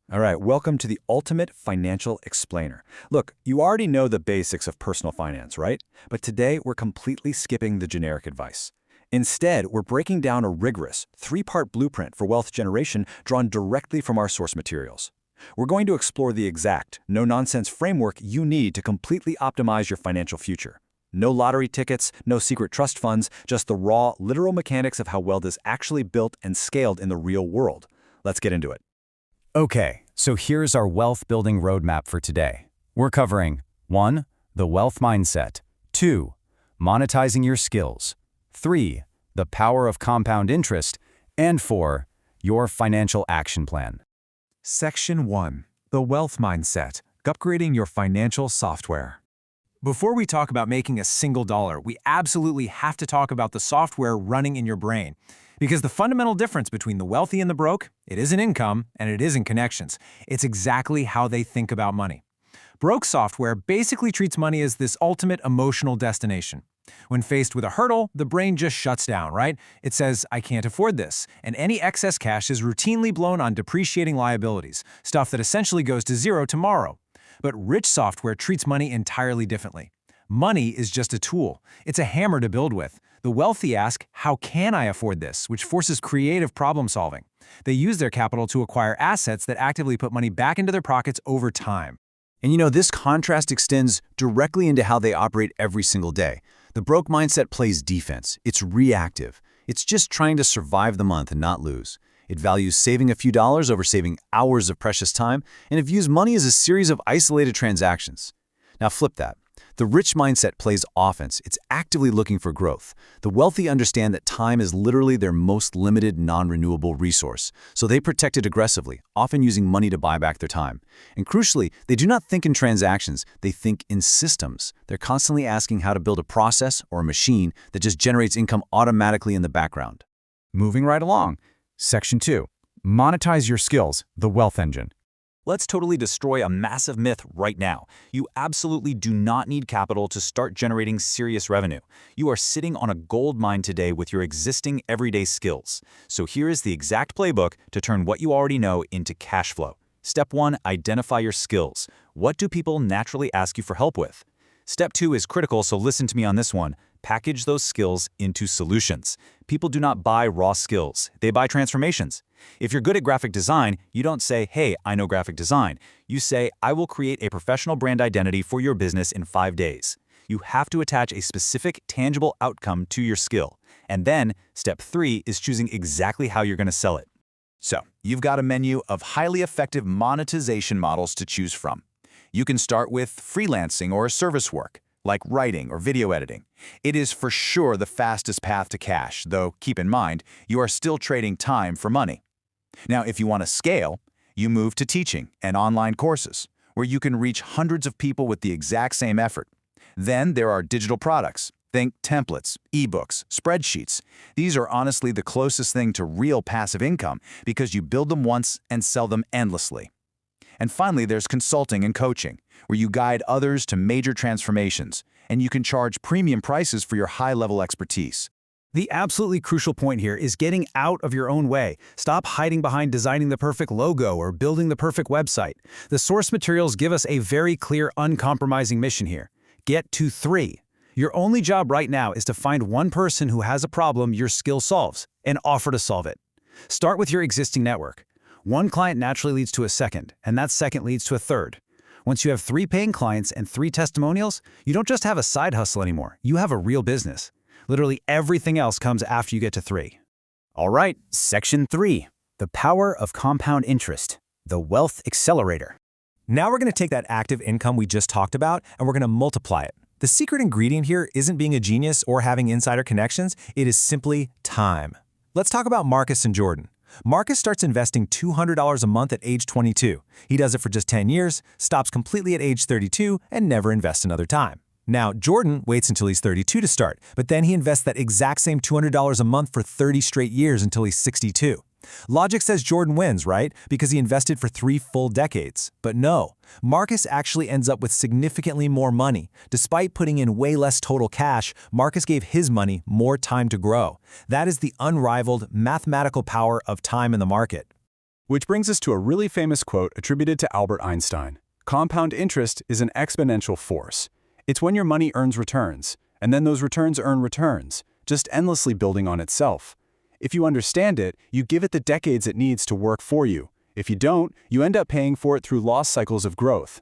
All right, welcome to the ultimate financial explainer. Look, you already know the basics of personal finance, right? But today we're completely skipping the generic advice. Instead, we're breaking down a rigorous, three-part blueprint for wealth generation drawn directly from our source materials. We're going to explore the exact, no-nonsense framework you need to completely optimize your financial future. No lottery tickets, no secret trust funds, just the raw, literal mechanics of how wealth is actually built and scaled in the real world. Let's get into it. Okay, so here's our wealth building roadmap for today. We're covering 1. The wealth mindset. 2. Monetizing your skills. 3. The power of compound interest. And 4. Your financial action plan. Section 1. The Wealth Mindset. Upgrading your financial software. Before we talk about making a single dollar, we absolutely have to talk about the software running in your brain. Because the fundamental difference between the wealthy and the broke, it isn't income and it isn't connections. It's exactly how they think about money. Broke software basically treats money as this ultimate emotional destination. When faced with a hurdle, the brain just shuts down, right? It says, I can't afford this, and any excess cash is routinely blown on depreciating liabilities, stuff that essentially goes to zero tomorrow. But rich software treats money entirely differently. Money is just a tool. It's a hammer to build with. The wealthy ask, how can I afford this? Which forces creative problem solving. They use their capital to acquire assets that actively put money back into their pockets over time. And this contrast extends directly into how they operate every single day. The broke mindset plays defense. It's reactive. It's just trying to survive the month and not lose. It values saving a few dollars over saving hours of precious time, and it views money as a series of isolated transactions. Now flip that. The rich mindset plays offense. It's actively looking for growth. The wealthy understand that time is literally their most limited, non-renewable resource, so they protect it aggressively, often using money to buy back their time. And crucially, they do not think in transactions, they think in systems. They're constantly asking how to build a process or a machine that just generates income automatically in the background. Moving right along. Section 2. Monetize your skills, the wealth engine. Let's totally destroy a massive myth right now. You absolutely do not need capital to start generating serious revenue. You are sitting on a gold mine today with your existing everyday skills. So here is the exact playbook to turn what you already know into cash flow. Step 1, identify your skills. What do people naturally ask you for help with? Step 2 is critical, so listen to me on this one. Package those skills into solutions. People do not buy raw skills. They buy transformations. If you're good at graphic design, you don't say, hey, I know graphic design. You say, I will create a professional brand identity for your business in 5 days. You have to attach a specific, tangible outcome to your skill. And then, step 3 is choosing exactly how you're going to sell it. So, you've got a menu of highly effective monetization models to choose from. You can start with freelancing or service work, like writing or video editing. It is for sure the fastest path to cash, though keep in mind, you are still trading time for money. Now, if you want to scale, you move to teaching and online courses, where you can reach hundreds of people with the exact same effort. Then there are digital products. Think templates, ebooks, spreadsheets. These are honestly the closest thing to real passive income because you build them once and sell them endlessly. And finally, there's consulting and coaching, where you guide others to major transformations, and you can charge premium prices for your high-level expertise. The absolutely crucial point here is getting out of your own way. Stop hiding behind designing the perfect logo or building the perfect website. The source materials give us a very clear, uncompromising mission here. Get to 3. Your only job right now is to find one person who has a problem your skill solves and offer to solve it. Start with your existing network. One client naturally leads to a second, and that second leads to a third. Once you have 3 paying clients and 3 testimonials, you don't just have a side hustle anymore. You have a real business. Literally everything else comes after you get to 3. All right, section 3, the power of compound interest, the wealth accelerator. Now we're going to take that active income we just talked about and we're going to multiply it. The secret ingredient here isn't being a genius or having insider connections, it is simply time. Let's talk about Marcus and Jordan. Marcus starts investing $200 a month at age 22. He does it for just 10 years, stops completely at age 32, and never invests another time. Now, Jordan waits until he's 32 to start, but then he invests that exact same $200 a month for 30 straight years until he's 62. Logic says Jordan wins, right? Because he invested for 3 full decades. But no, Marcus actually ends up with significantly more money. Despite putting in way less total cash, Marcus gave his money more time to grow. That is the unrivaled mathematical power of time in the market. Which brings us to a really famous quote attributed to Albert Einstein. Compound interest is an exponential force. It's when your money earns returns, and then those returns earn returns, just endlessly building on itself. If you understand it, you give it the decades it needs to work for you. If you don't, you end up paying for it through lost cycles of growth.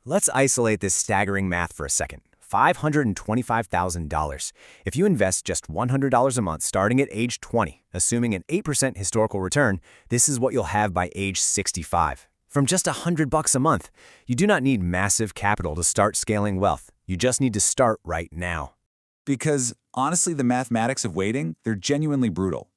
Let's isolate this staggering math for a second. $525,000. If you invest just $100 a month starting at age 20, assuming an 8% historical return, this is what you'll have by age 65. From just $100 a month, you do not need massive capital to start scaling wealth. You just need to start right now. Because, honestly, the mathematics of waiting, they're genuinely brutal.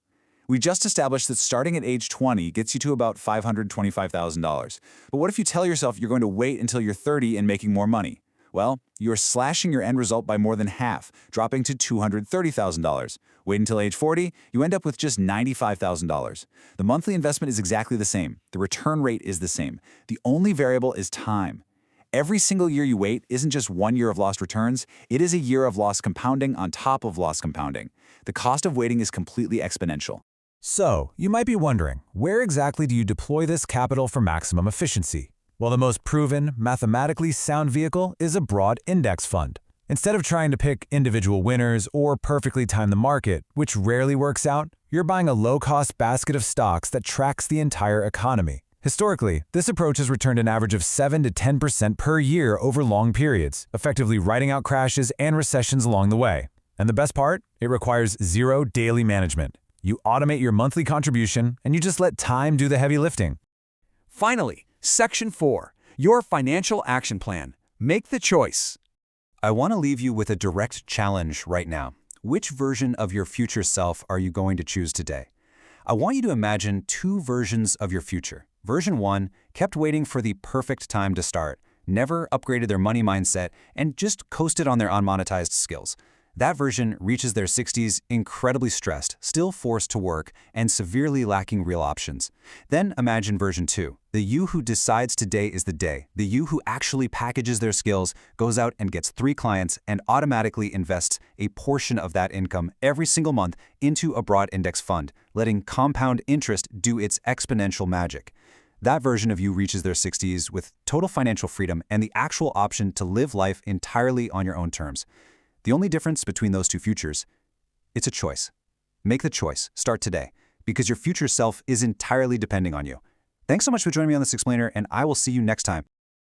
We just established that starting at age 20 gets you to about $525,000. But what if you tell yourself you're going to wait until you're 30 and making more money? Well, you're slashing your end result by more than half, dropping to $230,000. Wait until age 40, you end up with just $95,000. The monthly investment is exactly the same. The return rate is the same. The only variable is time. Every single year you wait isn't just 1 year of lost returns, it is a year of lost compounding on top of lost compounding. The cost of waiting is completely exponential. So, you might be wondering, where exactly do you deploy this capital for maximum efficiency? Well, the most proven, mathematically sound vehicle is a broad index fund. Instead of trying to pick individual winners or perfectly time the market, which rarely works out, you're buying a low-cost basket of stocks that tracks the entire economy. Historically, this approach has returned an average of 7 to 10% per year over long periods, effectively writing out crashes and recessions along the way. And the best part? It requires zero daily management. You automate your monthly contribution, and you just let time do the heavy lifting. Finally, Section 4, your financial action plan. Make the choice. I want to leave you with a direct challenge right now. Which version of your future self are you going to choose today? I want you to imagine two versions of your future. Version 1 kept waiting for the perfect time to start, never upgraded their money mindset, and just coasted on their unmonetized skills. That version reaches their 60s incredibly stressed, still forced to work, and severely lacking real options. Then imagine version 2, the you who decides today is the day, the you who actually packages their skills, goes out and gets 3 clients, and automatically invests a portion of that income every single month into a broad index fund, letting compound interest do its exponential magic. That version of you reaches their 60s with total financial freedom and the actual option to live life entirely on your own terms. The only difference between those two futures, it's a choice. Make the choice. Start today, because your future self is entirely depending on you. Thanks so much for joining me on this explainer, and I will see you next time.